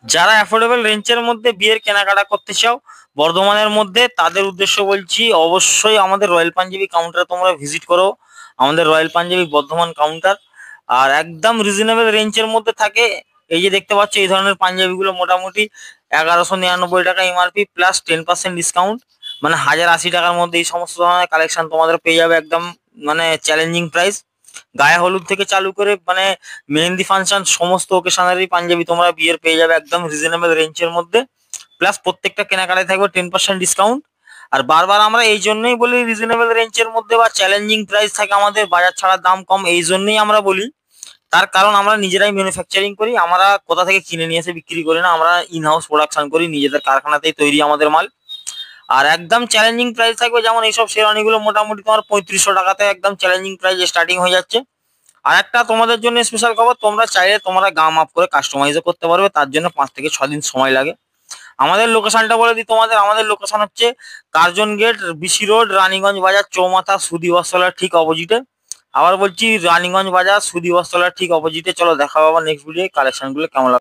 যারা অ্যাফোর্ডেবল রেঞ্জের মধ্যে বিয়ের কেনাকাটা করতে চাও বর্ধমানের মধ্যে, তাদের উদ্দেশ্য বলছি, অবশ্যই আমাদের রয়্যাল পাঞ্জাবি কাউন্টারে তোমরা ভিজিট করো। আমাদের রয়্যাল পাঞ্জাবি বর্ধমান কাউন্টার, আর একদম রিজনেবল রেঞ্জের মধ্যে থাকে। এই যে দেখতে পাচ্ছ এই ধরনের পাঞ্জাবিগুলো মোটামুটি 1199 টাকা এমআরপি প্লাস 10% ডিসকাউন্ট, মানে 1080 টাকার মধ্যে এই সমস্ত ধরনের কালেকশন তোমাদের পেয়ে যাবে একদম, মানে চ্যালেঞ্জিং প্রাইস। গায়ে হলুদ থেকে চালু করে মানে মেহেন্দি ফাংশন সমস্ত ওকেশনারি পাঞ্জাবি তোমরা বিয়ের পেয়ে যাবে একদম রিজনেবল রেঞ্জের মধ্যে, প্লাস প্রত্যেকটা কেনাকাটায় থাকবে 10% ডিসকাউন্ট। আর বারবার আমরা এই জন্যই বলি রিজনেবল রেঞ্জের মধ্যে বা চ্যালেঞ্জিং প্রাইস থাকে আমাদের, বাজার ছাড়ার দাম কম, এই জন্যই আমরা বলি। তার কারণ আমরা নিজেরাই ম্যানুফ্যাকচারিং করি, আমরা কোথা থেকে কিনে নিয়ে এসে বিক্রি করি না, আমরা ইন হাউস প্রোডাকশন করি, নিজেদের কারখানাতেই তৈরি আমাদের মাল। আর একদম চ্যালেঞ্জিং প্রাইস থাকবে, যেমন এইসব শেরওয়ানিগুলো মোটামুটি তোমার 3500 টাকাতে একদম চ্যালেঞ্জিং প্রাইস স্টার্টিং হয়ে যাচ্ছে। আর একটা তোমাদের জন্য স্পেশাল খবর, তোমরা চাইলে তোমরা গাম আপ করে কাস্টমাইজও করতে পারবে, তার জন্য 5 থেকে 6 দিন সময় লাগে। আমাদের লোকেশনটা বলে দিই তোমাদের, আমাদের লোকেশন হচ্ছে Curzon Gate, BC Road, Raniganj Bazar, চৌমাথা, সুধী বস্ত্রালয়ের ঠিক অপোজিটে। আবার বলছি, রানীগঞ্জ বাজার, সুধী বস্ত্রালয়ের ঠিক অপোজিটে। চলো দেখা হবে নেক্সট ভিডিও, কালেকশন গুলো কেমন লাগে।